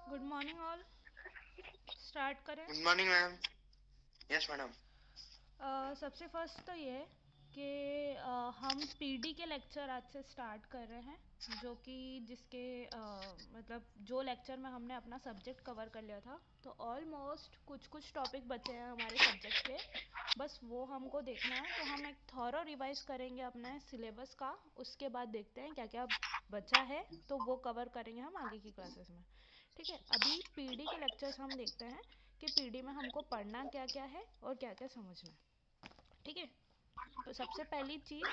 Good morning all. Start करें। Good morning ma'am. Yes madam. सबसे first तो ये कि हम पीडी के लेक्चर आज से स्टार्ट कर रहे हैं, जो कि जिसके मतलब जो लेक्चर में हमने अपना सब्जेक्ट कवर कर लिया था, तो ऑलमोस्ट कुछ कुछ टॉपिक बचे हैं हमारे सब्जेक्ट के, बस वो हमको देखना है। तो हम एक थॉरो रिवाइज करेंगे अपने सिलेबस का, उसके बाद देखते हैं क्या क्या बचा है, तो वो कवर करेंगे हम आगे की क्लासेस में। ठीक है, अभी पीडी के लेक्चर्स हम देखते हैं कि पीडी में हमको पढ़ना क्या क्या है और क्या क्या समझना है। ठीक है, तो सबसे पहली चीज़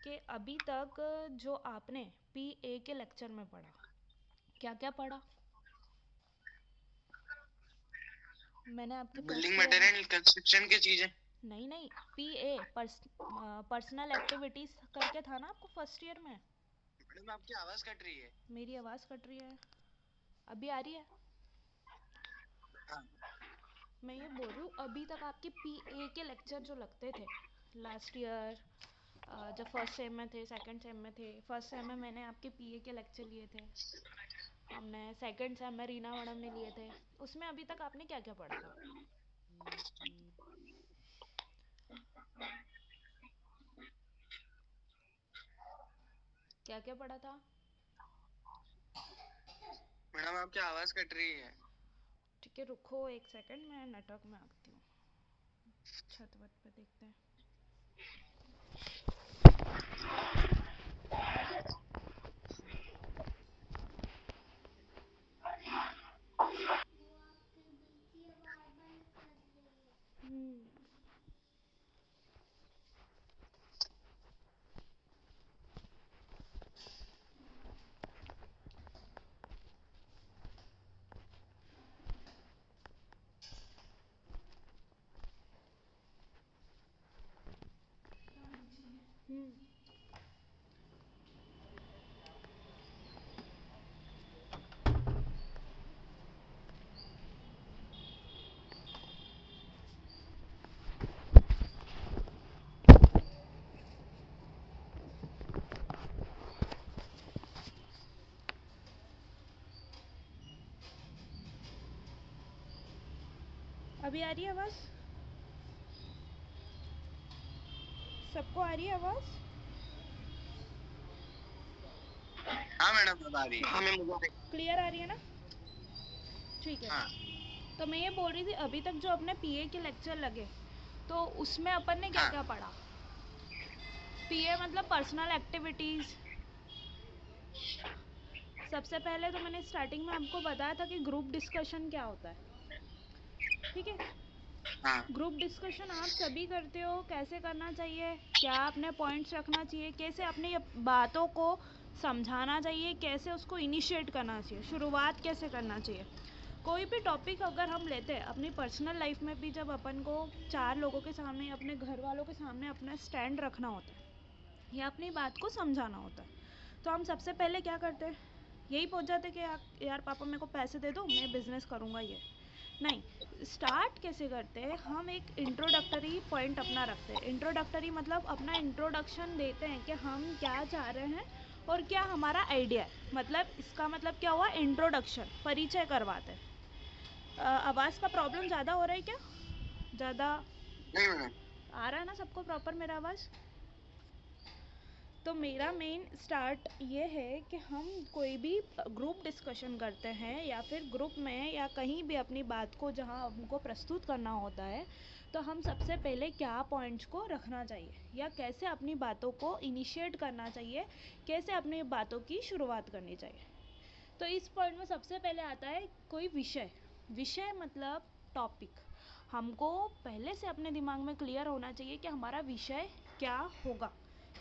कि अभी तक जो आपने पी ए के लेक्चर में पढ़ा, क्या क्या पढ़ा। मैंने आपके बिल्डिंग फर्स्ट ईयर में, मटेरियल कंस्ट्रक्शन की चीजें। नहीं नहीं, पी ए पर्सनल एक्टिविटीज़ करके था ना आपको फर्स्ट ईयर में। मैडम आपकी आवाज कट रही है। मेरी आवाज़ कट रही है? अभी आ रही है? हाँ। मैं ये बोल रही हूँ, अभी तक आपके पी ए के लेक्चर जो लगते थे लास्ट ईयर, जब फर्स्ट सेम में थे, सेकंड सेम में थे, फर्स्ट सेम में मैंने आपके पीए के लेक्चर लिए थे, हमने सेकंड सेम में रीना मैडम ने लिए थे, उसमें अभी तक आपने क्या क्या पढ़ा था? क्या क्या पढ़ा था? मैडम आपकी आवाज कट रही है। ठीक है, रुको एक सेकंड, मैं नेटवर्क में आती हूँ, छत वत पे देखते हैं। हम्म। अभी आ रही है आवाज़? सबको आ रही है आवाज़? हाँ मैडम अब आ रही है। ठीक हाँ है, मैं मुझे क्लियर आ रही है ना? ठीक है, हाँ। तो मैं ये बोल रही थी, अभी तक जो अपने पीए के लेक्चर लगे, तो उसमें अपन ने क्या हाँ। क्या पढ़ा। पीए मतलब पर्सनल एक्टिविटीज़। सबसे पहले तो मैंने स्टार्टिंग में आपको बताया था कि ग्रुप डिस्कशन क्या होता है। ठीक है, हाँ। ग्रुप डिस्कशन आप सभी करते हो, कैसे करना चाहिए, क्या अपने पॉइंट्स रखना चाहिए, कैसे अपनी ये बातों को समझाना चाहिए, कैसे उसको इनिशिएट करना चाहिए, शुरुआत कैसे करना चाहिए। कोई भी टॉपिक अगर हम लेते हैं अपनी पर्सनल लाइफ में भी, जब अपन को चार लोगों के सामने, अपने घर वालों के सामने अपना स्टैंड रखना होता है या अपनी बात को समझाना होता है, तो हम सबसे पहले क्या करते हैं, यही पहुंच जाते कि यार पापा मेरे को पैसे दे दो, मैं बिज़नेस करूँगा। ये नहीं, स्टार्ट कैसे करते हैं, हम एक इंट्रोडक्टरी पॉइंट अपना रखते हैं। इंट्रोडक्टरी मतलब अपना इंट्रोडक्शन देते हैं कि हम क्या चाह रहे हैं और क्या हमारा आइडिया है। मतलब इसका मतलब क्या हुआ, इंट्रोडक्शन, परिचय करवाते हैं। आवाज़ का प्रॉब्लम ज़्यादा हो रहा है क्या? ज़्यादा नहीं मैडम। आ रहा है ना सबको प्रॉपर मेरा आवाज़? तो मेरा मेन स्टार्ट ये है कि हम कोई भी ग्रुप डिस्कशन करते हैं या फिर ग्रुप में या कहीं भी अपनी बात को जहाँ हमको प्रस्तुत करना होता है, तो हम सबसे पहले क्या पॉइंट्स को रखना चाहिए या कैसे अपनी बातों को इनिशिएट करना चाहिए, कैसे अपनी बातों की शुरुआत करनी चाहिए। तो इस पॉइंट में सबसे पहले आता है कोई विषय। विषय मतलब टॉपिक। हमको पहले से अपने दिमाग में क्लियर होना चाहिए कि हमारा विषय क्या होगा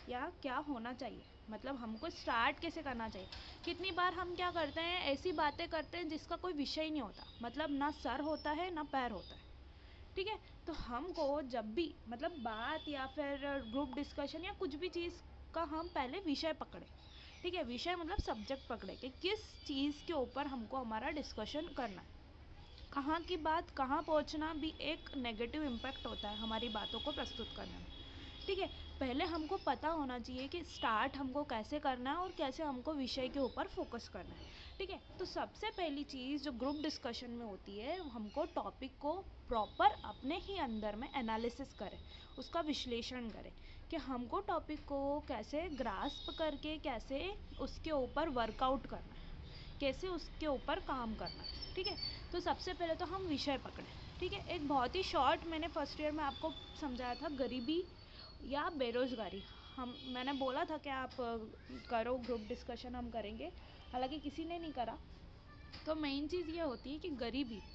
या क्या होना चाहिए, मतलब हमको स्टार्ट कैसे करना चाहिए। कितनी बार हम क्या करते हैं, ऐसी बातें करते हैं जिसका कोई विषय ही नहीं होता, मतलब ना सर होता है ना पैर होता है। ठीक है, तो हमको जब भी मतलब बात या फिर ग्रुप डिस्कशन या कुछ भी चीज़ का हम पहले विषय पकड़े। ठीक है, विषय मतलब सब्जेक्ट पकड़े कि किस चीज़ के ऊपर हमको हमारा डिस्कशन करना है। कहाँ की बात कहाँ पहुँचना भी एक नेगेटिव इम्पैक्ट होता है हमारी बातों को प्रस्तुत करने में। ठीक है, पहले हमको पता होना चाहिए कि स्टार्ट हमको कैसे करना है और कैसे हमको विषय के ऊपर फोकस करना है। ठीक है। तो सबसे पहली चीज़ जो ग्रुप डिस्कशन में होती है, हमको टॉपिक को प्रॉपर अपने ही अंदर में एनालिसिस करें, उसका विश्लेषण करें कि हमको टॉपिक को कैसे ग्रास्प करके कैसे उसके ऊपर वर्कआउट करना है, कैसे उसके ऊपर काम करना है। ठीक है। तो सबसे पहले तो हम विषय पकड़ें। ठीक है। एक बहुत ही शॉर्ट मैंने फर्स्ट ईयर में आपको समझाया था, गरीबी या बेरोज़गारी। मैंने बोला था कि आप करो ग्रुप डिस्कशन, हम करेंगे, हालांकि किसी ने नहीं करा। तो मेन चीज़ ये होती है कि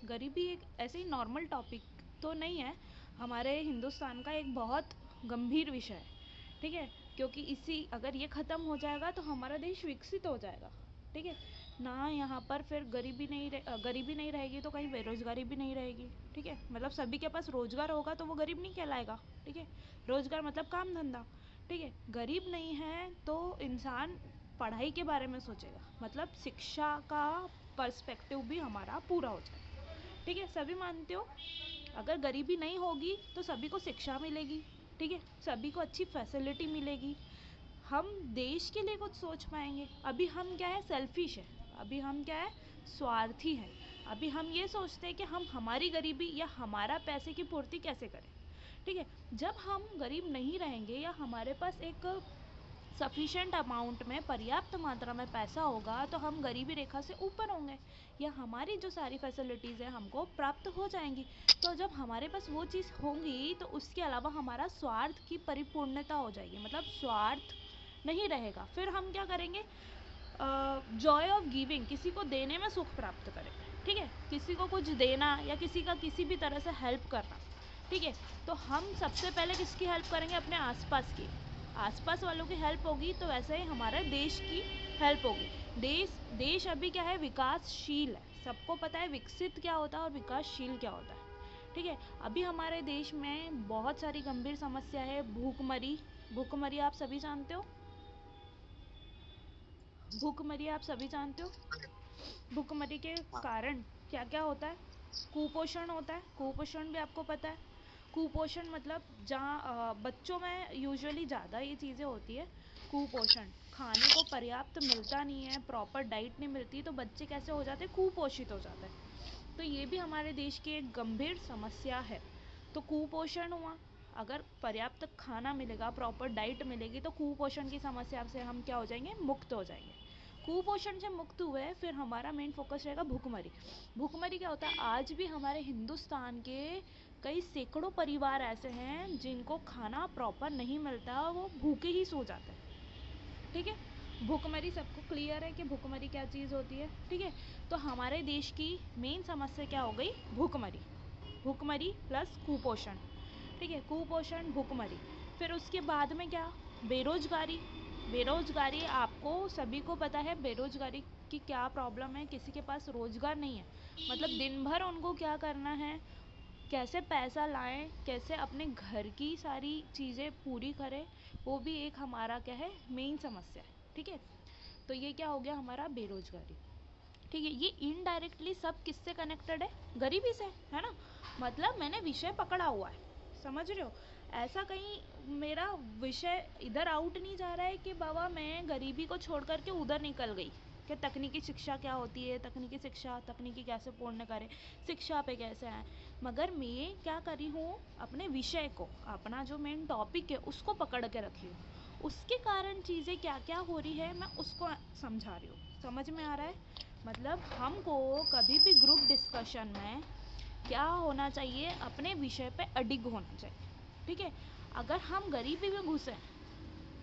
गरीबी एक ऐसे ही नॉर्मल टॉपिक तो नहीं है, हमारे हिंदुस्तान का एक बहुत गंभीर विषय है। ठीक है। क्योंकि अगर ये ख़त्म हो जाएगा तो हमारा देश विकसित हो जाएगा। ठीक है ना। यहाँ पर फिर गरीबी नहीं रहेगी तो कहीं बेरोज़गारी भी नहीं रहेगी। ठीक है। मतलब सभी के पास रोज़गार होगा तो वो गरीब नहीं कहलाएगा। ठीक है। रोज़गार मतलब काम धंधा। ठीक है। गरीब नहीं है तो इंसान पढ़ाई के बारे में सोचेगा, मतलब शिक्षा का पर्सपेक्टिव भी हमारा पूरा हो जाएगा। ठीक है। सभी मानते हो, अगर गरीबी नहीं होगी तो सभी को शिक्षा मिलेगी। ठीक है। सभी को अच्छी फैसिलिटी मिलेगी, हम देश के लिए कुछ सोच पाएंगे। अभी हम क्या है, सेल्फिश है। अभी हम क्या है, स्वार्थी हैं। अभी हम ये सोचते हैं कि हम हमारी गरीबी या हमारा पैसे की पूर्ति कैसे करें। ठीक है। जब हम गरीब नहीं रहेंगे या हमारे पास एक सफिशेंट अमाउंट में, पर्याप्त मात्रा में पैसा होगा तो हम गरीबी रेखा से ऊपर होंगे या हमारी जो सारी फैसिलिटीज़ है हमको प्राप्त हो जाएंगी। तो जब हमारे पास वो चीज़ होंगी तो उसके अलावा हमारा स्वार्थ की परिपूर्णता हो जाएगी, मतलब स्वार्थ नहीं रहेगा। फिर हम क्या करेंगे, जॉय ऑफ गिविंग, किसी को देने में सुख प्राप्त करेंगे। ठीक है। किसी को कुछ देना या किसी का किसी भी तरह से हेल्प करना। ठीक है। तो हम सबसे पहले किसकी हेल्प करेंगे, अपने आसपास की। आसपास वालों की हेल्प होगी तो वैसे ही हमारे देश की हेल्प होगी। देश अभी क्या है, विकासशील है। सबको पता है विकसित क्या होता है और विकासशील क्या होता है। ठीक है। अभी हमारे देश में बहुत सारी गंभीर समस्या है, भूखमरी आप सभी जानते हो। भूखमरी आप सभी जानते हो। भूखमरी के हाँ। कारण क्या क्या होता है, कुपोषण होता है। कुपोषण भी आपको पता है। कुपोषण मतलब जहाँ बच्चों में यूजुअली ज़्यादा ये चीज़ें होती है। कुपोषण, खाने को पर्याप्त मिलता नहीं है, प्रॉपर डाइट नहीं मिलती, तो बच्चे कैसे हो जाते हैं, कुपोषित हो जाते हैं। तो ये भी हमारे देश की एक गंभीर समस्या है। तो कुपोषण हुआ, अगर पर्याप्त खाना मिलेगा, प्रॉपर डाइट मिलेगी, तो कुपोषण की समस्या से हम क्या हो जाएंगे, मुक्त हो जाएंगे। कुपोषण से मुक्त हुए फिर हमारा मेन फोकस रहेगा भूखमरी। भूखमरी क्या होता है, आज भी हमारे हिंदुस्तान के कई सैकड़ों परिवार ऐसे हैं जिनको खाना प्रॉपर नहीं मिलता, वो भूखे ही सो जाते हैं। ठीक है। भूखमरी सबको क्लियर है कि भूखमरी क्या चीज़ होती है। ठीक है। तो हमारे देश की मेन समस्या क्या हो गई, भूखमरी। भूखमरी प्लस कुपोषण। ठीक है। कुपोषण, भूखमरी। फिर उसके बाद में क्या, बेरोजगारी। बेरोजगारी आपको सभी को पता है, बेरोजगारी की क्या प्रॉब्लम है, किसी के पास रोजगार नहीं है। मतलब दिन भर उनको क्या करना है, कैसे पैसा लाएं, कैसे अपने घर की सारी चीज़ें पूरी करें, वो भी एक हमारा क्या है, मेन समस्या है। ठीक है। तो ये क्या हो गया हमारा, बेरोजगारी। ठीक है। ये इनडायरेक्टली सब किससे कनेक्टेड है, गरीबी से, है ना। मतलब मैंने विषय पकड़ा हुआ है, समझ रहे हो। ऐसा कहीं मेरा विषय इधर आउट नहीं जा रहा है कि बाबा मैं गरीबी को छोड़ करके उधर निकल गई कि तकनीकी शिक्षा क्या होती है, तकनीकी शिक्षा, तकनीकी कैसे पूर्ण करें, शिक्षा पे कैसे आए। मगर मैं क्या करी हूँ, अपने विषय को, अपना जो मेन टॉपिक है उसको पकड़ के रखी हूँ। उसके कारण चीज़ें क्या क्या हो रही है मैं उसको समझा रही हूँ। समझ में आ रहा है। मतलब हमको कभी भी ग्रुप डिस्कशन में क्या होना चाहिए, अपने विषय पे अडिग होना चाहिए। ठीक है। अगर हम गरीबी में घुसे,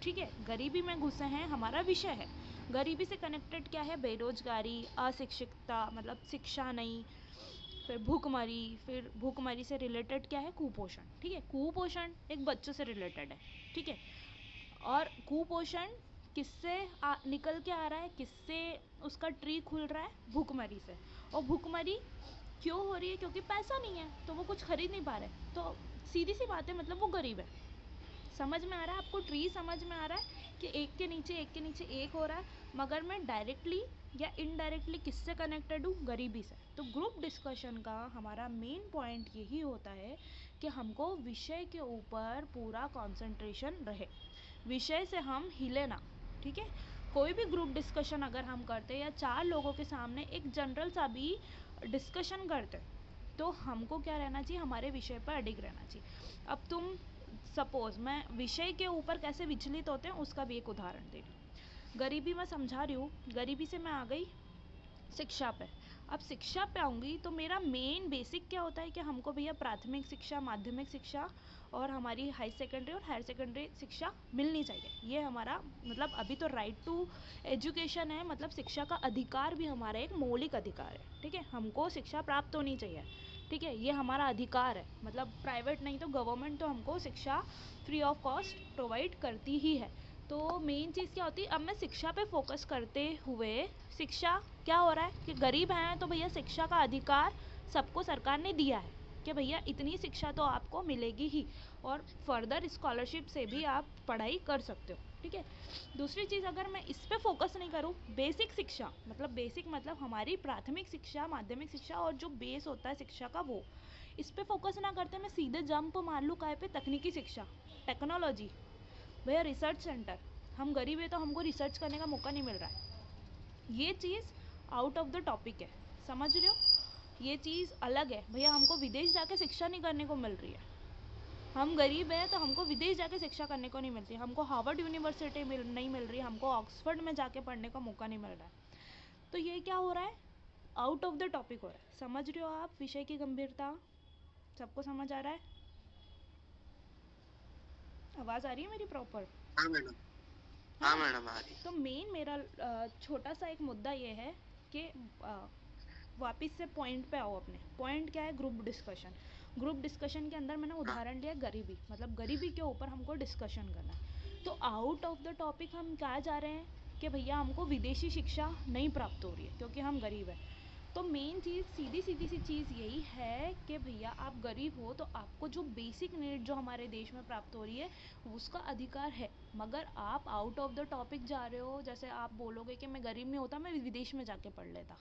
ठीक है, गरीबी में घुसे हैं, हमारा विषय है गरीबी से कनेक्टेड क्या है, बेरोजगारी, अशिक्षितता, मतलब शिक्षा नहीं, फिर भूखमरी, फिर भूखमरी से रिलेटेड क्या है, कुपोषण। ठीक है। कुपोषण एक बच्चों से रिलेटेड है। ठीक है। और कुपोषण किससे निकल के आ रहा है, किससे उसका ट्री खुल रहा है, भूखमरी से। और भूखमरी क्यों हो रही है, क्योंकि पैसा नहीं है तो वो कुछ खरीद नहीं पा रहे, तो सीधी सी बात है, मतलब वो गरीब है। समझ में आ रहा है आपको, ट्री समझ में आ रहा है कि एक के नीचे एक के नीचे एक हो रहा है, मगर मैं डायरेक्टली या इनडायरेक्टली किससे कनेक्टेड हूँ, गरीबी से। तो ग्रुप डिस्कशन का हमारा मेन पॉइंट यही होता है कि हमको विषय के ऊपर पूरा कंसंट्रेशन रहे, विषय से हम हिले ना। ठीक है। कोई भी ग्रुप डिस्कशन अगर हम करते या 4 लोगों के सामने एक जनरल सा भी डिस्कशन करते, तो हमको क्या रहना चाहिए, हमारे विषय पर अडिग रहना चाहिए। अब तुम सपोज मैं विषय के ऊपर कैसे विचलित होते हैं उसका भी एक उदाहरण दे रही हूँ। गरीबी मैं समझा रही हूँ, गरीबी से मैं आ गई शिक्षा पे। अब शिक्षा पे आऊँगी तो मेरा मेन बेसिक क्या होता है कि हमको भैया प्राथमिक शिक्षा, माध्यमिक शिक्षा और हमारी हाई सेकेंडरी और हायर सेकेंडरी शिक्षा मिलनी चाहिए। ये हमारा मतलब अभी तो राइट टू एजुकेशन है, मतलब शिक्षा का अधिकार भी हमारा एक मौलिक अधिकार है, ठीक है। हमको शिक्षा प्राप्त होनी चाहिए, ठीक है, ये हमारा अधिकार है। मतलब प्राइवेट नहीं तो गवर्नमेंट तो हमको शिक्षा फ्री ऑफ कॉस्ट प्रोवाइड करती ही है। तो मेन चीज़ क्या होती है, अब मैं शिक्षा पे फोकस करते हुए, शिक्षा क्या हो रहा है कि गरीब हैं तो भैया शिक्षा का अधिकार सबको सरकार ने दिया है कि भैया इतनी शिक्षा तो आपको मिलेगी ही, और फर्दर स्कॉलरशिप से भी आप पढ़ाई कर सकते हो, ठीक है। दूसरी चीज़, अगर मैं इस पे फोकस नहीं करूँ, बेसिक शिक्षा मतलब बेसिक मतलब हमारी प्राथमिक शिक्षा, माध्यमिक शिक्षा और जो बेस होता है शिक्षा का, वो इस पे फोकस ना करते मैं सीधे जंप मार लूँ काय पे, तकनीकी शिक्षा, टेक्नोलॉजी, भैया रिसर्च सेंटर। हम गरीब है तो हमको रिसर्च करने का मौका नहीं मिल रहा है, ये चीज़ आउट ऑफ द टॉपिक है, समझ रहे हो। ये चीज़ अलग है भैया, हमको विदेश जाके शिक्षा नहीं करने को मिल रही है। हम गरीब हैं तो हमको विदेश जाके शिक्षा करने को नहीं मिलती, हमको हार्वर्ड यूनिवर्सिटी नहीं मिल रही, हमको ऑक्सफोर्ड में जाके पढ़ने का मौका नहीं मिल रहा है। तो ये क्या हो रहा है, आउट ऑफ द टॉपिक हो रहा है। समझ रहे हो आप विषय की गंभीरता, सबको समझ आ रहा है? आवाज़ आ रही है मेरी प्रॉपर? हाँ मैडम, हाँ मैडम आ रही। तो मेन मेरा छोटा सा एक मुद्दा ये है कि वापस से पॉइंट पे आओ। अपने पॉइंट क्या है, ग्रुप डिस्कशन। ग्रुप डिस्कशन के अंदर मैंने उदाहरण लिया गरीबी, मतलब गरीबी के ऊपर हमको डिस्कशन करना है। तो आउट ऑफ द टॉपिक हम क्या जा रहे हैं कि भैया हमको विदेशी शिक्षा नहीं प्राप्त हो रही है क्योंकि हम गरीब हैं। तो मेन चीज़ सीधी सीधी सी चीज़ यही है कि भैया आप गरीब हो तो आपको जो बेसिक नीड जो हमारे देश में प्राप्त हो रही है उसका अधिकार है, मगर आप आउट ऑफ द टॉपिक जा रहे हो। जैसे आप बोलोगे कि मैं गरीब नहीं होता, मैं विदेश में जाके पढ़ लेता,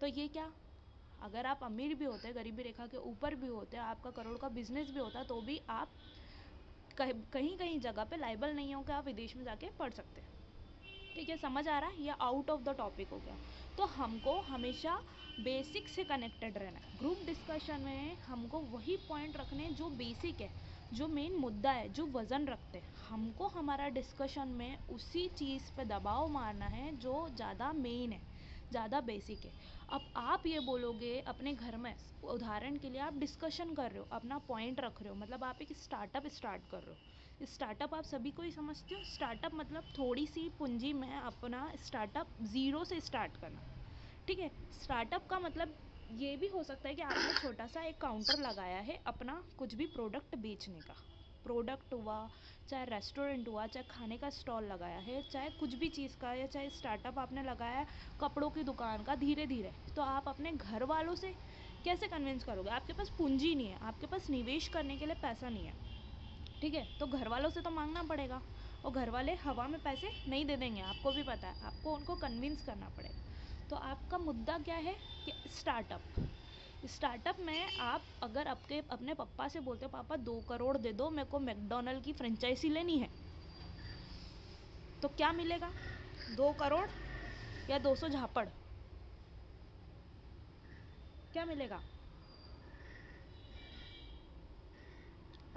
तो ये क्या, अगर आप अमीर भी होते, गरीबी रेखा के ऊपर भी होते, आपका करोड़ का बिजनेस भी होता, तो भी आप कहीं कहीं जगह पे लाइबल नहीं हो कि आप विदेश में जाके पढ़ सकते, ठीक है। समझ आ रहा है, या आउट ऑफ द टॉपिक हो गया। तो हमको हमेशा बेसिक से कनेक्टेड रहना है। ग्रुप डिस्कशन में हमको वही पॉइंट रखने जो बेसिक है, जो मेन मुद्दा है, जो वज़न रखते हैं, हमको हमारा डिस्कशन में उसी चीज़ पे दबाव मारना है जो ज़्यादा मेन है, ज़्यादा बेसिक है। अब आप ये बोलोगे अपने घर में, उदाहरण के लिए आप डिस्कशन कर रहे हो, अपना पॉइंट रख रहे हो, मतलब आप एक स्टार्टअप स्टार्ट कर रहे हो। स्टार्टअप आप सभी को ही समझते हो, स्टार्टअप मतलब थोड़ी सी पूंजी में अपना स्टार्टअप ज़ीरो से स्टार्ट करना, ठीक है। स्टार्टअप का मतलब ये भी हो सकता है कि आपने छोटा सा एक काउंटर लगाया है अपना कुछ भी प्रोडक्ट बेचने का, प्रोडक्ट हुआ, चाहे रेस्टोरेंट हुआ, चाहे खाने का स्टॉल लगाया है, चाहे कुछ भी चीज़ का, या चाहे स्टार्टअप आपने लगाया है कपड़ों की दुकान का। धीरे धीरे तो आप अपने घर वालों से कैसे कन्विंस करोगे, आपके पास पूंजी नहीं है, आपके पास निवेश करने के लिए पैसा नहीं है, ठीक है। तो घर वालों से तो मांगना पड़ेगा, और घर वाले हवा में पैसे नहीं दे देंगे, आपको भी पता है, आपको उनको कन्विंस करना पड़ेगा। तो आपका मुद्दा क्या है कि स्टार्टअप, स्टार्टअप में आप अगर आपके अपने पापा से बोलते हो पापा 2 करोड़ दे दो, मेरे को मैकडोनल्ड की फ्रेंचाइजी लेनी है, तो क्या मिलेगा, 2 करोड़ या 200 झापड़, क्या मिलेगा?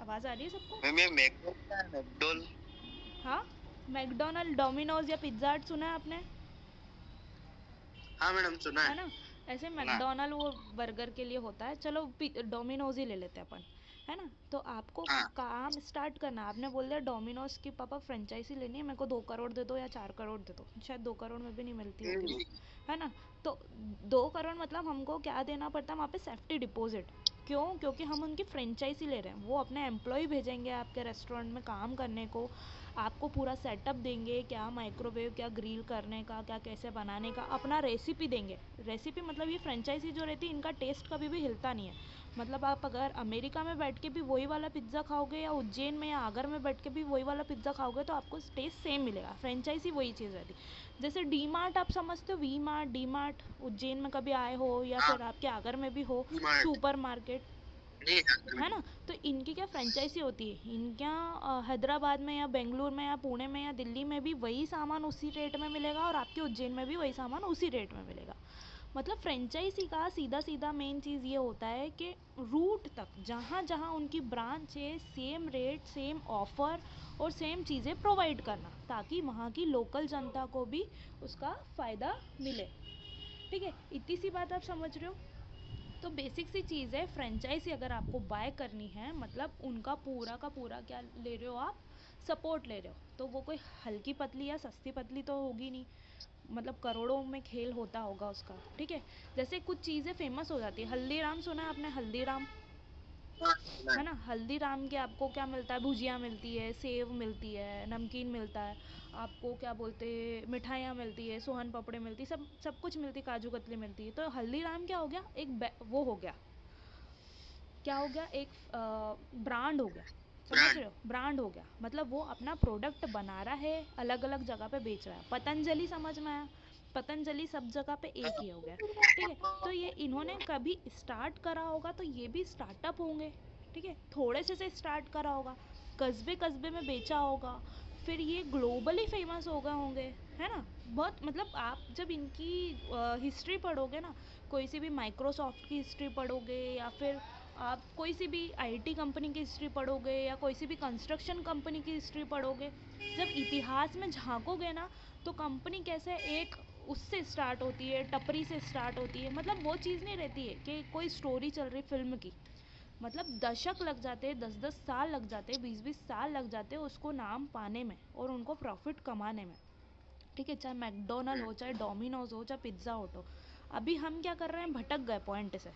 आवाज़ आ रही है सबको? मैम ये मैकडोल क्या है, मैकडोल? हाँ, मैकडोनल्ड, डोमिनोज या पिज्ज़ा हट सुना है आपने? हाँ मैडम सुना है है। ना, ऐसे सुना है। मैकडोनल्ड वो बर्गर के लिए होता है, चलो डोमिनोज ही ले लेते हैं अपन, है ना। तो आपको हाँ काम स्टार्ट करना, आपने बोल दिया डोमिनोज की पापा फ्रेंचाइजी लेनी है, मेरे को 2 करोड़ दे दो या 4 करोड़ दे दो, शायद 2 करोड़ में भी नहीं मिलती होगी वो, है ना। तो 2 करोड़ मतलब हमको क्या देना पड़ता है वहाँ पे, सेफ्टी डिपॉजिट। क्यों? क्योंकि हम उनकी फ्रेंचाइजी ले रहे हैं, वो अपने एम्प्लॉय भेजेंगे आपके रेस्टोरेंट में काम करने को, आपको पूरा सेटअप देंगे, क्या माइक्रोवेव, क्या ग्रिल करने का, क्या कैसे बनाने का, अपना रेसिपी देंगे। रेसिपी मतलब ये फ्रेंचाइजी जो रहती है इनका टेस्ट कभी भी हिलता नहीं है। मतलब आप अगर अमेरिका में बैठ के भी वही वाला पिज़्ज़ा खाओगे, या उज्जैन में या आगर में बैठ के भी वही वाला पिज़्ज़ा खाओगे, तो आपको टेस्ट सेम मिलेगा, फ्रेंचाइजी वही चीज़ रहती है। जैसे डी मार्ट आप समझते हो, V mart, D mart, Ujjain में कभी आए हो या हाँ फिर आपके आगर में भी हो, डी-मार्ट। सुपर मार्केट, जी हाँ है मैडम। ना। तो इनकी क्या फ्रेंचाइजी होती है, इनके यहाँ हैदराबाद में या बेंगलुरु में या पुणे में या दिल्ली में भी वही सामान उसी रेट में मिलेगा और आपके उज्जैन में भी वही सामान उसी रेट में मिलेगा। मतलब फ्रेंचाइजी का सीधा सीधा मेन चीज़ ये होता है कि रूट तक जहाँ जहाँ उनकी ब्रांच है सेम रेट सेम ऑफ़र और सेम चीज़ें प्रोवाइड करना, ताकि वहाँ की लोकल जनता को भी उसका फ़ायदा मिले। ठीक है, इतनी सी बात आप समझ रहे हो। तो बेसिक सी चीज़ है, फ्रेंचाइजी अगर आपको बाय करनी है मतलब उनका पूरा का पूरा क्या ले रहे हो आप, सपोर्ट ले रहे हो। तो वो कोई हल्की पतली या सस्ती पतली तो होगी नहीं, मतलब करोड़ों में खेल होता होगा उसका। ठीक है, जैसे कुछ चीज़ें फेमस हो जाती है, हल्दीराम सुना है आपने, हल्दीराम, हाँ सुना है है। ना। हल्दीराम के आपको क्या मिलता है, भुजिया मिलती है, सेव मिलती है, नमकीन मिलता है, आपको क्या बोलते हैं मिठाइयाँ मिलती है, सोहन पापड़ी मिलती है, सब सब कुछ मिलती है, काजू कतली मिलती है। तो हल्दीराम क्या हो गया, एक वो हो गया, क्या हो गया, एक ब्रांड हो गया। समझ ब्रांड। रहे हो, ब्रांड हो गया, मतलब वो अपना प्रोडक्ट बना रहा है, अलग अलग जगह पे बेच रहा है। पतंजलि समझ में आया, पतंजलि सब जगह पे एक ही हो गया। ठीक है, तो ये इन्होंने कभी स्टार्ट करा होगा तो ये भी स्टार्टअप होंगे। ठीक है, थोड़े से स्टार्ट करा होगा, कस्बे कस्बे में बेचा होगा, फिर ये ग्लोबली फेमस हो गए होंगे, है ना। बहुत मतलब आप जब इनकी हिस्ट्री पढ़ोगे ना, कोई सी भी माइक्रोसॉफ्ट की हिस्ट्री पढ़ोगे या फिर आप कोई सी भी आईटी कंपनी की हिस्ट्री पढ़ोगे या कोई सी भी कंस्ट्रक्शन कंपनी की हिस्ट्री पढ़ोगे, जब इतिहास में झांकोगे ना, तो कंपनी कैसे एक उससे स्टार्ट होती है, टपरी से स्टार्ट होती है। मतलब वो चीज़ नहीं रहती है कि कोई स्टोरी चल रही फिल्म की, मतलब दशक लग जाते हैं, 10-10 साल लग जाते हैं, 20-20 साल लग जाते हैं उसको नाम पाने में और उनको प्रॉफिट कमाने में। ठीक है, चाहे मैकडोनल्ड हो, चाहे डोमिनोज हो, चाहे पिज्ज़ा हट हो। अभी हम क्या कर रहे हैं, भटक गए पॉइंट से।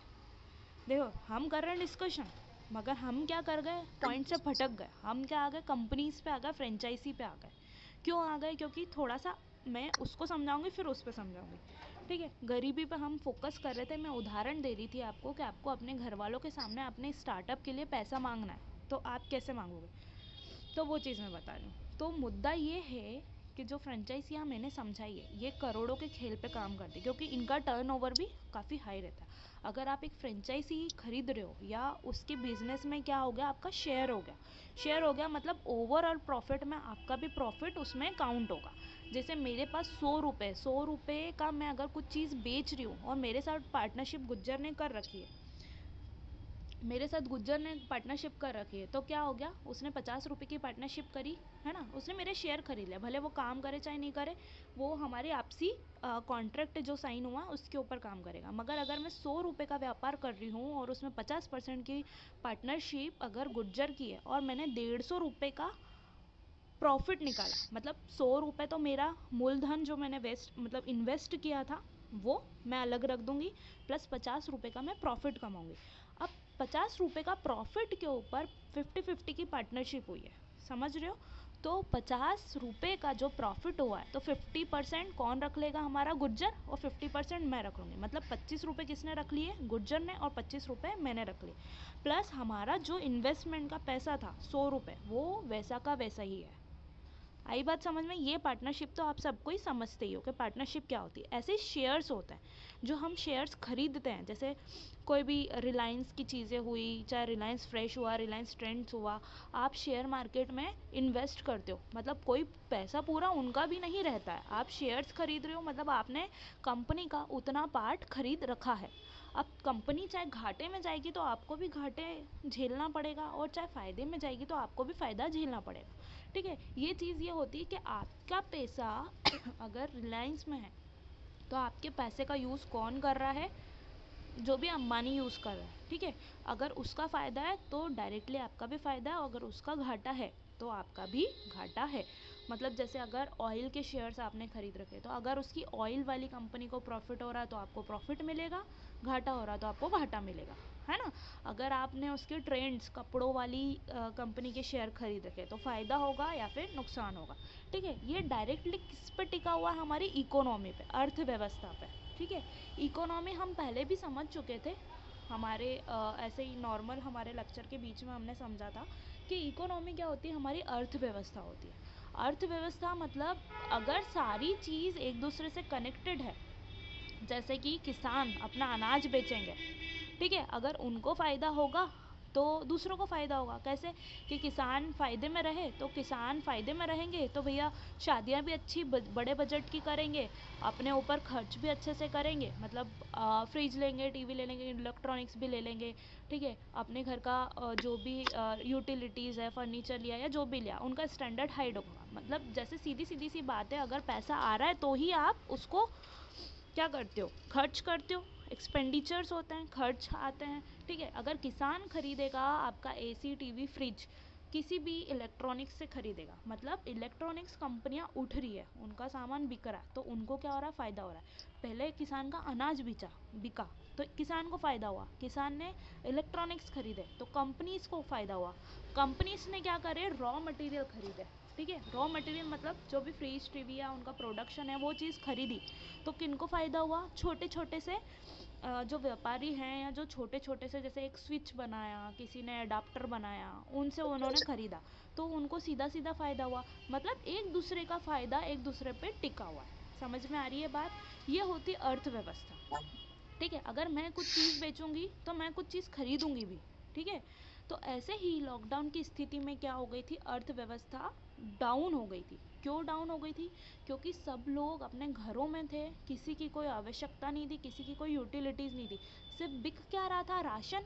देखो हम कर रहे हैं डिस्कशन, मगर हम क्या कर गए, पॉइंट से भटक गए। हम क्या आ गए, कंपनीज पे आ गए, फ्रेंचाइजी पे आ गए। क्यों आ गए, क्योंकि थोड़ा सा मैं उसको समझाऊंगी फिर उस पर समझाऊंगी। ठीक है, गरीबी पे हम फोकस कर रहे थे, मैं उदाहरण दे रही थी आपको कि आपको अपने घर वालों के सामने अपने स्टार्टअप के लिए पैसा मांगना है, तो आप कैसे मांगोगे, तो वो चीज़ मैं बता रही हूँ। तो मुद्दा ये है कि जो फ्रेंचाइज यहाँ मैंने समझाई है ये करोड़ों के खेल पे काम करती है, क्योंकि इनका टर्नओवर भी काफ़ी हाई रहता है। अगर आप एक फ्रेंचाइजी खरीद रहे हो या उसके बिजनेस में क्या हो गया, आपका शेयर हो गया, शेयर हो गया मतलब ओवरऑल प्रॉफिट में आपका भी प्रॉफिट उसमें काउंट होगा। जैसे मेरे पास 100 रुपये का मैं अगर कुछ चीज़ बेच रही हूँ और मेरे साथ पार्टनरशिप गुज्जर ने कर रखी है, मेरे साथ गुज्जर ने पार्टनरशिप कर रखी है, तो क्या हो गया, उसने 50 रुपये की पार्टनरशिप करी, है ना, उसने मेरे शेयर खरीद लिया, भले वो काम करे चाहे नहीं करे, वो हमारे आपसी कॉन्ट्रैक्ट जो साइन हुआ उसके ऊपर काम करेगा। मगर अगर मैं 100 रुपये का व्यापार कर रही हूँ और उसमें 50% की पार्टनरशिप अगर गुज्जर की है और मैंने 150 रुपये का प्रॉफिट निकाला, मतलब 100 रुपये तो मेरा मूलधन जो मैंने वेस्ट मतलब इन्वेस्ट किया था वो मैं अलग रख दूंगी, प्लस 50 रुपये का मैं प्रॉफिट कमाऊंगी। अब 50 रुपये का प्रॉफिट के ऊपर 50-50 की पार्टनरशिप हुई है, समझ रहे हो। तो 50 रुपये का जो प्रॉफिट हुआ है तो 50% कौन रख लेगा, हमारा गुज्जर, और 50% मैं रख लूँगी। मतलब 25 रुपये किसने रख लिए, गुज्जर ने, और 25 रुपये मैंने रख लिए। प्लस हमारा जो इन्वेस्टमेंट का पैसा था 100 रुपये, वो वैसा का वैसा ही है। आई बात समझ में, ये पार्टनरशिप तो आप सबको ही समझते ही हो कि पार्टनरशिप क्या होती है। ऐसे शेयर्स होते हैं जो हम शेयर्स खरीदते हैं, जैसे कोई भी रिलायंस की चीज़ें हुई, चाहे रिलायंस फ्रेश हुआ, रिलायंस ट्रेंड्स हुआ, आप शेयर मार्केट में इन्वेस्ट करते हो, मतलब कोई पैसा पूरा उनका भी नहीं रहता है, आप शेयर्स खरीद रहे हो, मतलब आपने कंपनी का उतना पार्ट खरीद रखा है। अब कंपनी चाहे घाटे में जाएगी तो आपको भी घाटे झेलना पड़ेगा, और चाहे फ़ायदे में जाएगी तो आपको भी फ़ायदा झेलना पड़ेगा। ठीक है, ये चीज़ ये होती है कि आपका पैसा अगर रिलायंस में है तो आपके पैसे का यूज़ कौन कर रहा है, जो भी अंबानी यूज़ कर रहा है। ठीक है, अगर उसका फ़ायदा है तो डायरेक्टली आपका भी फ़ायदा है, अगर उसका घाटा है तो आपका भी घाटा है। मतलब जैसे अगर ऑयल के शेयर्स आपने खरीद रखे, तो अगर उसकी ऑयल वाली कंपनी को प्रॉफिट हो रहा है तो आपको प्रॉफिट मिलेगा, घाटा हो रहा है तो आपको घाटा मिलेगा, है ना। अगर आपने उसके ट्रेंड्स कपड़ों वाली कंपनी के शेयर खरीद रखे तो फ़ायदा होगा या फिर नुकसान होगा। ठीक है, ये डायरेक्टली किस पे टिका हुआ है, हमारी इकोनॉमी पे, अर्थव्यवस्था पे। ठीक है, इकोनॉमी हम पहले भी समझ चुके थे, हमारे ऐसे ही नॉर्मल हमारे लेक्चर के बीच में हमने समझा था कि इकोनॉमी क्या होती है, हमारी अर्थव्यवस्था होती है। अर्थव्यवस्था मतलब अगर सारी चीज़ एक दूसरे से कनेक्टेड है, जैसे कि किसान अपना अनाज बेचेंगे, ठीक है, अगर उनको फ़ायदा होगा तो दूसरों को फ़ायदा होगा। कैसे कि किसान फ़ायदे में रहे, तो किसान फ़ायदे में रहेंगे तो भैया शादियाँ भी अच्छी बड़े बजट की करेंगे, अपने ऊपर खर्च भी अच्छे से करेंगे, मतलब फ्रिज लेंगे, टीवी ले लेंगे, इलेक्ट्रॉनिक्स भी ले लेंगे, ठीक है। अपने घर का जो भी यूटिलिटीज़ है, फर्नीचर लिया या जो भी लिया, उनका स्टैंडर्ड हाइड होगा। मतलब जैसे सीधी सीधी सी बात है, अगर पैसा आ रहा है तो ही आप उसको क्या करते हो, खर्च करते हो। एक्सपेंडिचर्स होते हैं, खर्च आते हैं, ठीक है। अगर किसान खरीदेगा आपका एसी, टीवी, फ्रिज, किसी भी इलेक्ट्रॉनिक्स से खरीदेगा, मतलब इलेक्ट्रॉनिक्स कंपनियां उठ रही है, उनका सामान बिक रहा है, तो उनको क्या हो रहा है, फ़ायदा हो रहा है। पहले किसान का अनाज बिका तो किसान को फ़ायदा हुआ, किसान ने इलेक्ट्रॉनिक्स खरीदे तो कंपनीज को फ़ायदा हुआ, कंपनीज ने क्या करे, रॉ मटेरियल खरीदे, ठीक है। रॉ मटेरियल मतलब जो भी फ्रिज, टीवी या उनका प्रोडक्शन है वो चीज़ खरीदी, तो किनको फ़ायदा हुआ, छोटे छोटे से जो व्यापारी हैं या जो छोटे छोटे से, जैसे एक स्विच बनाया, किसी ने अडाप्टर बनाया, उनसे उन्होंने खरीदा, तो उनको सीधा सीधा फ़ायदा हुआ। मतलब एक दूसरे का फ़ायदा एक दूसरे पे टिका हुआ है। समझ में आ रही है बात? ये होती अर्थव्यवस्था, ठीक है। अगर मैं कुछ चीज़ बेचूंगी तो मैं कुछ चीज़ खरीदूंगी भी, ठीक है। तो ऐसे ही लॉकडाउन की स्थिति में क्या हो गई थी, अर्थव्यवस्था डाउन हो गई थी। क्यों डाउन हो गई थी? क्योंकि सब लोग अपने घरों में थे, किसी की कोई आवश्यकता नहीं थी, किसी की कोई यूटिलिटीज़ नहीं थी। सिर्फ बिक क्या रहा था, राशन।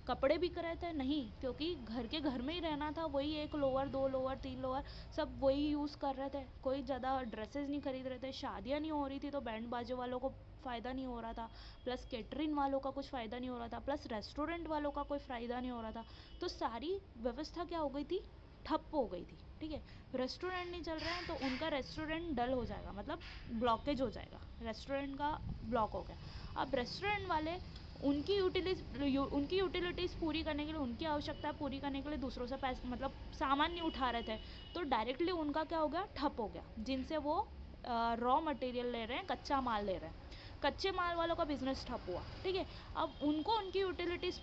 कपड़े बिक रहे थे नहीं, क्योंकि घर के घर में ही रहना था, वही एक लोअर, दो लोअर, तीन लोअर, सब वही यूज़ कर रहे थे, कोई ज़्यादा ड्रेसेस नहीं खरीद रहे थे। शादियाँ नहीं हो रही थी तो बैंड बाजे वालों को फ़ायदा नहीं हो रहा था, प्लस कैटरिंग वालों का कुछ फ़ायदा नहीं हो रहा था, प्लस रेस्टोरेंट वालों का कोई फ़ायदा नहीं हो रहा था। तो सारी व्यवस्था क्या हो गई थी, ठप हो गई थी, ठीक है। रेस्टोरेंट नहीं चल रहे हैं तो उनका रेस्टोरेंट डल हो जाएगा, मतलब ब्लॉकेज हो जाएगा, रेस्टोरेंट का ब्लॉक हो गया। अब रेस्टोरेंट वाले उनकी यूटिलिटीज़ पूरी करने के लिए, उनकी आवश्यकता पूरी करने के लिए दूसरों से पैसे, मतलब सामान नहीं उठा रहे थे, तो डायरेक्टली उनका क्या हो गया, ठप हो गया, जिनसे वो रॉ मटेरियल ले रहे हैं, कच्चा माल ले रहे हैं, कच्चे माल वालों का बिजनेस ठप हुआ, ठीक है। अब उनको उनकी यूटिलिटीज़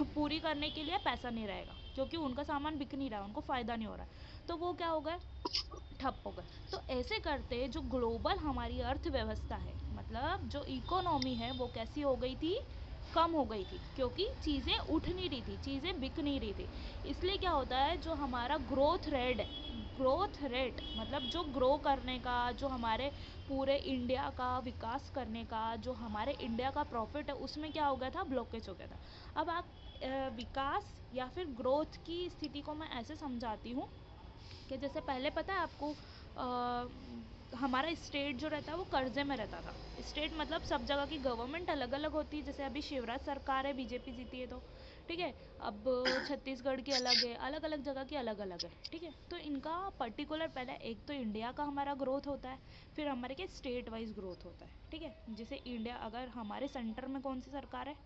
पूरी करने के लिए पैसा नहीं रहेगा, क्योंकि उनका सामान बिक नहीं रहा, उनको फ़ायदा नहीं हो रहा है, तो वो क्या हो गए, ठप हो गए। तो ऐसे करते जो ग्लोबल हमारी अर्थव्यवस्था है, मतलब जो इकोनॉमी है, वो कैसी हो गई थी, कम हो गई थी, क्योंकि चीज़ें उठ नहीं रही थी, चीज़ें बिक नहीं रही थी। इसलिए क्या होता है, जो हमारा ग्रोथ रेट है, ग्रोथ रेट मतलब जो ग्रो करने का, जो हमारे पूरे इंडिया का विकास करने का, जो हमारे इंडिया का प्रॉफिट है, उसमें क्या हो गया था, ब्लॉकेज हो गया था। अब आप विकास या फिर ग्रोथ की स्थिति को मैं ऐसे समझाती हूँ कि जैसे पहले पता है आपको, हमारा स्टेट जो रहता है वो कर्जे में रहता था। स्टेट मतलब सब जगह की गवर्नमेंट अलग अलग होती है, जैसे अभी शिवराज सरकार है, बीजेपी जीती है तो, ठीक है। अब छत्तीसगढ़ की अलग है, अलग अलग जगह की अलग अलग है, ठीक है। तो इनका पर्टिकुलर पहले एक तो इंडिया का हमारा ग्रोथ होता है, फिर हमारे के स्टेट वाइज ग्रोथ होता है, ठीक है। जैसे इंडिया, अगर हमारे सेंटर में कौन सी सरकार है,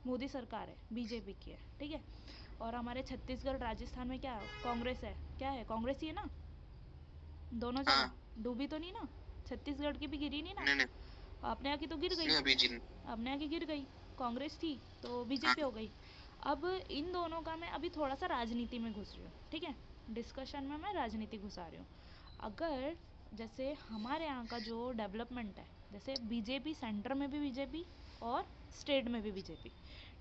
मोदी सरकार है, बीजेपी की है, ठीक है। और हमारे छत्तीसगढ़ राजस्थान में क्या है, कांग्रेस है, क्या है, कांग्रेस ही है ना, दोनों जगह। डूबी तो नहीं ना, छत्तीसगढ़ की भी गिरी नहीं ना, नहीं नहीं अपने यहाँ की तो गिर गई, नहीं, अभी जिन अपने यहाँ की गिर गई, कांग्रेस थी तो बीजेपी हो गई। अब इन दोनों का मैं अभी थोड़ा सा राजनीति में घुस रही हूँ, ठीक है, डिस्कशन में मैं राजनीति घुसा रही हूँ। अगर जैसे हमारे यहाँ का जो डेवलपमेंट है, जैसे बीजेपी, सेंटर में भी बीजेपी और स्टेट में भी बीजेपी,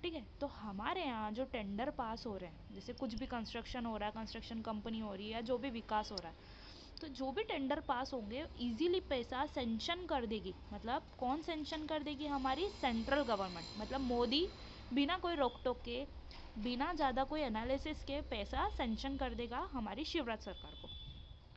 ठीक है। तो हमारे यहाँ जो टेंडर पास हो रहे हैं, जैसे कुछ भी कंस्ट्रक्शन हो रहा है, कंस्ट्रक्शन कंपनी हो रही है, या जो भी विकास हो रहा है, तो जो भी टेंडर पास होंगे इजीली पैसा सेंक्शन कर देगी। मतलब कौन सेंक्शन कर देगी, हमारी सेंट्रल गवर्नमेंट, मतलब मोदी बिना कोई रोक टोक के, बिना ज़्यादा कोई एनालिसिस के पैसा सेंक्शन कर देगा हमारी शिवराज सरकार को,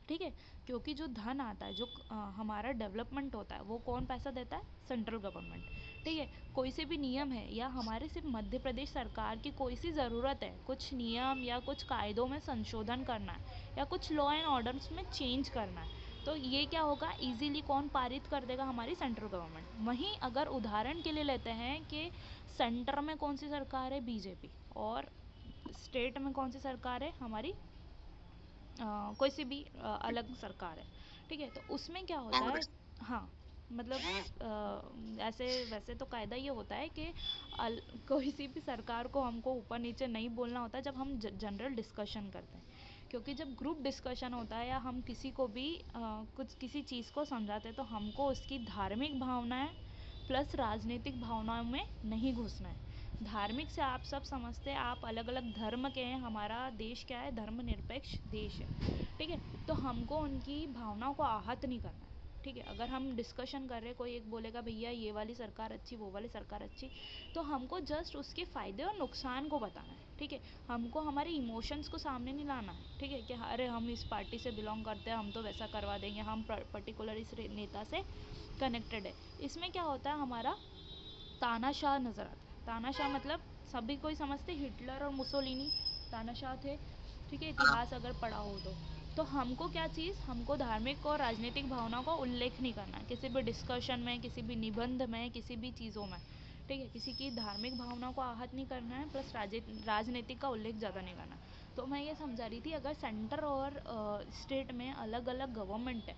ठीक है। क्योंकि जो धन आता है, जो हमारा डेवलपमेंट होता है, वो कौन पैसा देता है, सेंट्रल गवर्नमेंट, ठीक है। कोई से भी नियम है, या हमारे सिर्फ मध्य प्रदेश सरकार की कोई सी ज़रूरत है, कुछ नियम या कुछ कायदों में संशोधन करना है, या कुछ लॉ एंड ऑर्डर्स में चेंज करना है, तो ये क्या होगा, इजीली कौन पारित कर देगा, हमारी सेंट्रल गवर्नमेंट। वहीं अगर उदाहरण के लिए लेते हैं कि सेंटर में कौन सी सरकार है, बीजेपी, और स्टेट में कौन सी सरकार है, हमारी कोई सी भी अलग सरकार है, ठीक है। तो उसमें क्या होता है, कांग्रेस। हाँ, मतलब ऐसे वैसे तो कायदा ये होता है कि कोई सी भी सरकार को हमको ऊपर नीचे नहीं बोलना होता जब हम जनरल डिस्कशन करते हैं, क्योंकि जब ग्रुप डिस्कशन होता है या हम किसी को भी कुछ किसी चीज़ को समझाते हैं, तो हमको उसकी धार्मिक भावनाएं प्लस राजनीतिक भावनाओं में नहीं घुसना है। धार्मिक से आप सब समझते हैं, आप अलग अलग धर्म के हैं, हमारा देश क्या है, धर्मनिरपेक्ष देश है, ठीक है। तो हमको उनकी भावनाओं को आहत नहीं करना है, ठीक है। अगर हम डिस्कशन कर रहे, कोई एक बोलेगा भैया ये वाली सरकार अच्छी, वो वाली सरकार अच्छी, तो हमको जस्ट उसके फ़ायदे और नुकसान को बताना है, ठीक है। हमको हमारे इमोशंस को सामने नहीं लाना है, ठीक है, कि अरे हम इस पार्टी से बिलोंग करते हैं, हम तो वैसा करवा देंगे, हम पर्टिकुलर इस नेता से कनेक्टेड है। इसमें क्या होता है, हमारा तानाशाह नज़र आता है। तानाशाह मतलब सभी कोई समझते, हिटलर और मुसोलिनी तानाशाह थे, ठीक है, इतिहास अगर पढ़ा हो तो हमको क्या चीज़, हमको धार्मिक और राजनीतिक भावनाओं का उल्लेख नहीं करना है किसी भी डिस्कशन में, किसी भी निबंध में, किसी भी चीज़ों में, ठीक है। किसी की धार्मिक भावनाओं को आहत नहीं करना है, प्लस राजनीतिक का उल्लेख ज़्यादा नहीं करना। तो मैं ये समझा रही थी, अगर सेंटर और स्टेट में अलग अलग गवर्नमेंट है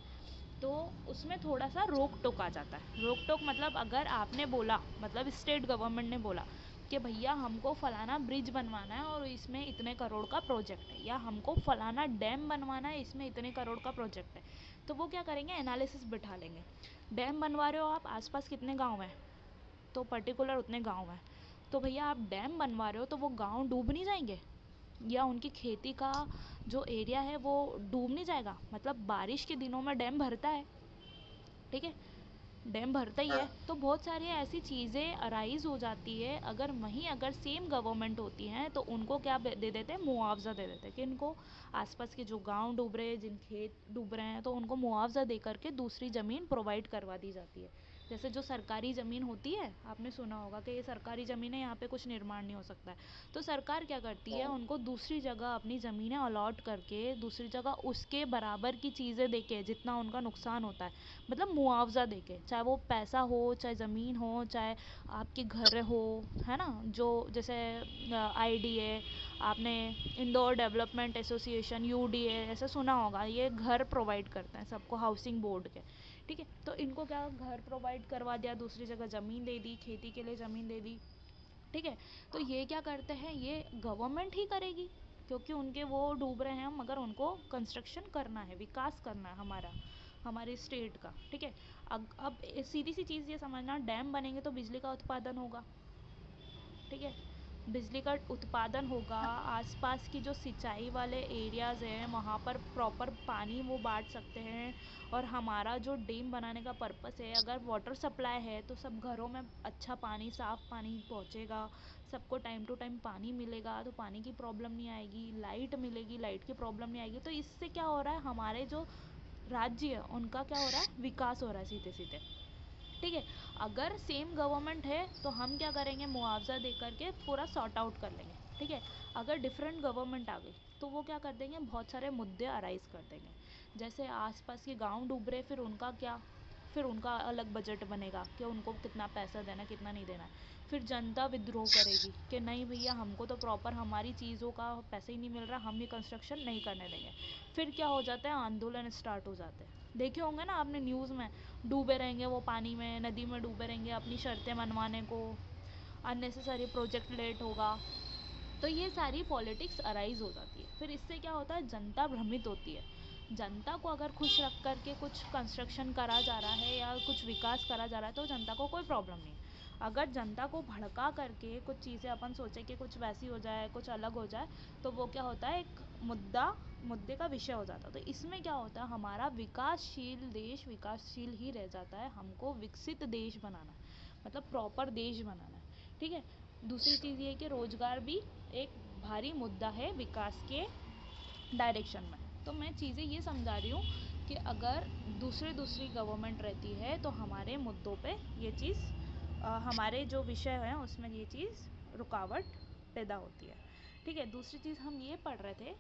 तो उसमें थोड़ा सा रोक टोक आ जाता है। रोक टोक मतलब अगर आपने बोला, मतलब स्टेट गवर्नमेंट ने बोला कि भैया हमको फलाना ब्रिज बनवाना है और इसमें इतने करोड़ का प्रोजेक्ट है, या हमको फलाना डैम बनवाना है, इसमें इतने करोड़ का प्रोजेक्ट है, तो वो क्या करेंगे, एनालिसिस बिठा लेंगे। डैम बनवा रहे हो आप, आसपास कितने गांव हैं, तो पर्टिकुलर उतने गांव हैं, तो भैया आप डैम बनवा रहे हो तो वो गांव डूब नहीं जाएंगे, या उनकी खेती का जो एरिया है वो डूब नहीं जाएगा। मतलब बारिश के दिनों में डैम भरता है, ठीक है, डैम भरता ही है। तो बहुत सारी ऐसी चीज़ें अराइज हो जाती है। अगर वहीं अगर सेम गवर्नमेंट होती हैं तो उनको क्या दे देते हैं, मुआवजा दे देते हैं, कि इनको आसपास के जो गांव डूब रहे हैं, जिन खेत डूब रहे हैं, तो उनको मुआवजा दे करके दूसरी ज़मीन प्रोवाइड करवा दी जाती है। जैसे जो सरकारी ज़मीन होती है, आपने सुना होगा कि ये सरकारी ज़मीन है, यहाँ पे कुछ निर्माण नहीं हो सकता है, तो सरकार क्या करती है, उनको दूसरी जगह अपनी ज़मीनें अलॉट करके दूसरी जगह उसके बराबर की चीज़ें देके, जितना उनका नुकसान होता है, मतलब मुआवजा देके, चाहे वो पैसा हो, चाहे ज़मीन हो, चाहे आपके घर हो, है ना, जो जैसे IDA, आपने इंदौर डेवलपमेंट एसोसिएशन, UDA ऐसा सुना होगा, ये घर प्रोवाइड करते हैं सबको, हाउसिंग बोर्ड के, ठीक है। तो इनको क्या, घर प्रोवाइड करवा दिया, दूसरी जगह ज़मीन दे दी, खेती के लिए ज़मीन दे दी, ठीक है। तो ये क्या करते हैं, ये गवर्नमेंट ही करेगी, क्योंकि उनके वो डूब रहे हैं, मगर उनको कंस्ट्रक्शन करना है, विकास करना है हमारा, हमारे स्टेट का, ठीक है। अब सीधी सी चीज़ ये समझना, डैम बनेंगे तो बिजली का उत्पादन होगा, ठीक है, बिजली का उत्पादन होगा, आसपास की जो सिंचाई वाले एरियाज़ हैं वहाँ पर प्रॉपर पानी वो बांट सकते हैं। और हमारा जो डैम बनाने का पर्पस है, अगर वाटर सप्लाई है तो सब घरों में अच्छा पानी, साफ़ पानी पहुँचेगा, सबको टाइम टू टाइम पानी मिलेगा, तो पानी की प्रॉब्लम नहीं आएगी, लाइट मिलेगी, लाइट की प्रॉब्लम नहीं आएगी। तो इससे क्या हो रहा है, हमारे जो राज्य है उनका क्या हो रहा है, विकास हो रहा है सीधे सीधे, ठीक है। अगर सेम गवर्नमेंट है तो हम क्या करेंगे, मुआवजा दे करके पूरा सॉर्ट आउट कर लेंगे, ठीक है। अगर डिफरेंट गवर्नमेंट आ गई तो वो क्या कर देंगे, बहुत सारे मुद्दे अराइज कर देंगे। जैसे आसपास के गांव डूब रहे, फिर उनका क्या, फिर उनका अलग बजट बनेगा कि उनको कितना पैसा देना, कितना नहीं देना है। फिर जनता विद्रोह करेगी कि नहीं भैया, हमको तो प्रॉपर हमारी चीज़ों का पैसा ही नहीं मिल रहा, हम ये कंस्ट्रक्शन नहीं करने देंगे। फिर क्या हो जाता है, आंदोलन स्टार्ट हो जाते हैं। देखे होंगे ना आपने न्यूज़ में, डूबे रहेंगे वो पानी में, नदी में डूबे रहेंगे अपनी शर्तें मनवाने को, अननेसेसरी प्रोजेक्ट लेट होगा। तो ये सारी पॉलिटिक्स अराइज हो जाती है। फिर इससे क्या होता है, जनता भ्रमित होती है। जनता को अगर खुश रख करके कुछ कंस्ट्रक्शन करा जा रहा है या कुछ विकास करा जा रहा है तो जनता को कोई प्रॉब्लम नहीं है। अगर जनता को भड़का करके कुछ चीज़ें अपन सोचे कि कुछ वैसी हो जाए, कुछ अलग हो जाए, तो वो क्या होता है, एक मुद्दे का विषय हो जाता है। तो इसमें क्या होता है, हमारा विकासशील देश विकासशील ही रह जाता है, हमको विकसित देश बनाना है, मतलब प्रॉपर देश बनाना है, ठीक है। दूसरी चीज़ ये कि रोज़गार भी एक भारी मुद्दा है विकास के डायरेक्शन में। तो मैं चीज़ें ये समझा रही हूँ कि अगर दूसरी गवर्नमेंट रहती है तो हमारे मुद्दों पे ये चीज़, हमारे जो विषय हैं उसमें ये चीज़ रुकावट पैदा होती है, ठीक है। दूसरी चीज़ हम ये पढ़ रहे थे,